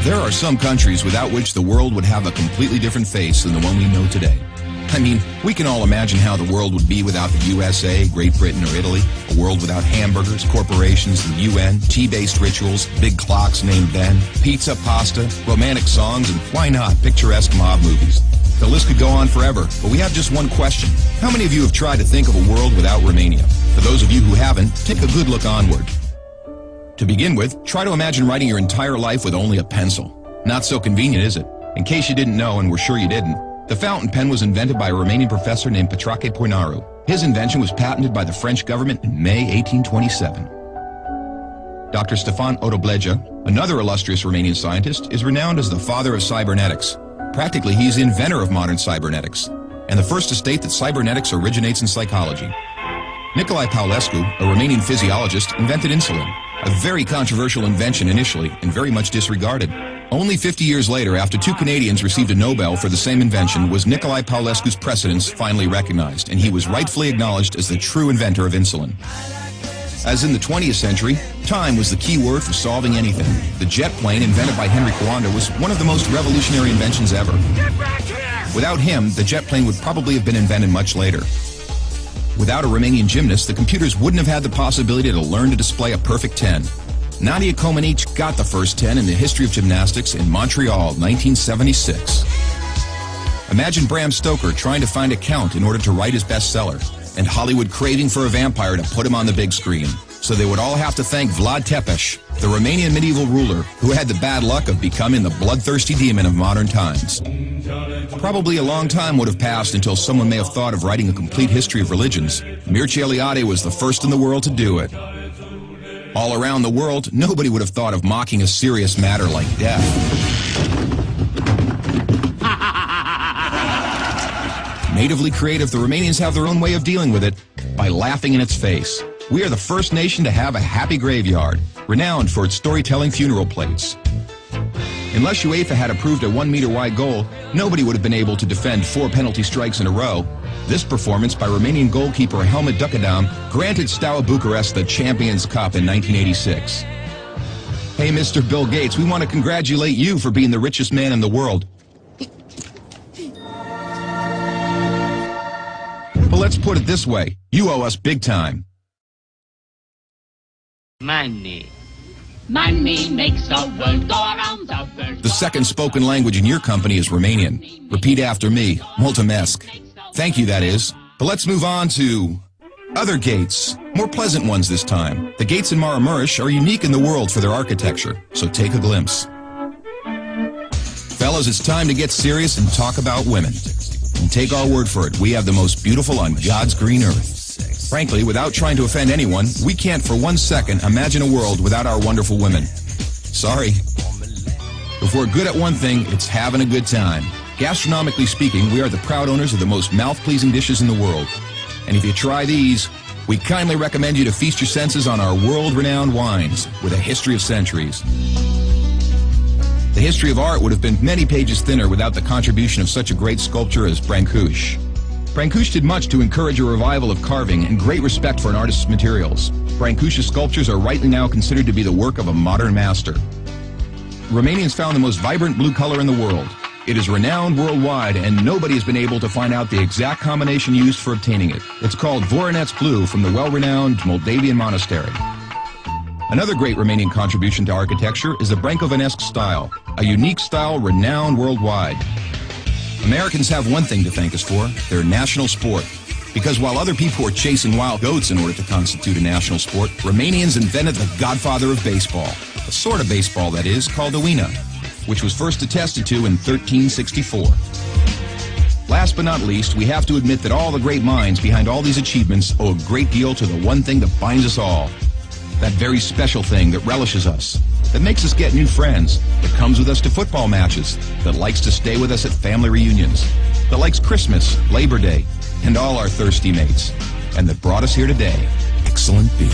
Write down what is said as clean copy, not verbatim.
There are some countries without which the world would have a completely different face than the one we know today. I mean, we can all imagine how the world would be without the USA, Great Britain, or Italy. A world without hamburgers, corporations, the UN, tea-based rituals, big clocks named Ben, pizza, pasta, romantic songs, and why not, picturesque mob movies. The list could go on forever, but we have just one question. How many of you have tried to think of a world without Romania? For those of you who haven't, take a good look onward. To begin with, try to imagine writing your entire life with only a pencil. Not so convenient, is it? In case you didn't know, and we're sure you didn't, the fountain pen was invented by a Romanian professor named Petrache Poinaru. His invention was patented by the French government in May 1827. Dr. Stefan Odobleja, another illustrious Romanian scientist, is renowned as the father of cybernetics. Practically, he's the inventor of modern cybernetics, and the first to state that cybernetics originates in psychology. Nicolae Paulescu, a Romanian physiologist, invented insulin, a very controversial invention initially and very much disregarded. Only 50 years later, after two Canadians received a Nobel for the same invention, was Nicolae Paulescu's precedence finally recognized, and he was rightfully acknowledged as the true inventor of insulin. As in the 20th century, time was the key word for solving anything. The jet plane, invented by Henry Coanda, was one of the most revolutionary inventions ever. Without him, the jet plane would probably have been invented much later. Without a Romanian gymnast, the computers wouldn't have had the possibility to learn to display a perfect 10. Nadia Comaneci got the first 10 in the history of gymnastics in Montreal, 1976. Imagine Bram Stoker trying to find a count in order to write his bestseller, and Hollywood craving for a vampire to put him on the big screen. So they would all have to thank Vlad Tepes, the Romanian medieval ruler who had the bad luck of becoming the bloodthirsty demon of modern times. Probably a long time would have passed until someone may have thought of writing a complete history of religions. Mircea Eliade was the first in the world to do it. All around the world, nobody would have thought of mocking a serious matter like death. Natively creative, the Romanians have their own way of dealing with it by laughing in its face. We are the first nation to have a happy graveyard, renowned for its storytelling funeral plates. Unless UEFA had approved a 1-meter-wide goal, nobody would have been able to defend 4 penalty strikes in a row. This performance by Romanian goalkeeper Helmut Ducadam granted Steaua Bucharest the Champions Cup in 1986. Hey, Mr. Bill Gates, we want to congratulate you for being the richest man in the world. But let's put it this way, you owe us big time. Money. Money makes the world go around, the world. The second spoken language in your company is Romanian. Repeat after me, mulțumesc. Thank you, that is. But let's move on to other gates, more pleasant ones this time. The gates in Maramureș are unique in the world for their architecture, so take a glimpse. Fellas, it's time to get serious and talk about women. And take our word for it, we have the most beautiful on God's green earth. Frankly, without trying to offend anyone, we can't for 1 second imagine a world without our wonderful women. Sorry. If we're good at one thing, it's having a good time. Gastronomically speaking, we are the proud owners of the most mouth-pleasing dishes in the world. And if you try these, we kindly recommend you to feast your senses on our world-renowned wines with a history of centuries. The history of art would have been many pages thinner without the contribution of such a great sculptor as Brancusi. Brancusi did much to encourage a revival of carving and great respect for an artist's materials. Brancusi's sculptures are rightly now considered to be the work of a modern master. Romanians found the most vibrant blue color in the world. It is renowned worldwide, and nobody has been able to find out the exact combination used for obtaining it. It's called Voronezh blue from the well-renowned Moldavian monastery. Another great Romanian contribution to architecture is the Brancovanesque style, a unique style renowned worldwide. Americans have one thing to thank us for, their national sport. Because while other people were chasing wild goats in order to constitute a national sport, Romanians invented the godfather of baseball. A sort of baseball, that is, called the Uina, which was first attested to in 1364. Last but not least, we have to admit that all the great minds behind all these achievements owe a great deal to the one thing that binds us all. That very special thing that relishes us, that makes us get new friends, that comes with us to football matches, that likes to stay with us at family reunions, that likes Christmas, Labor Day, and all our thirsty mates, and that brought us here today, excellent beer.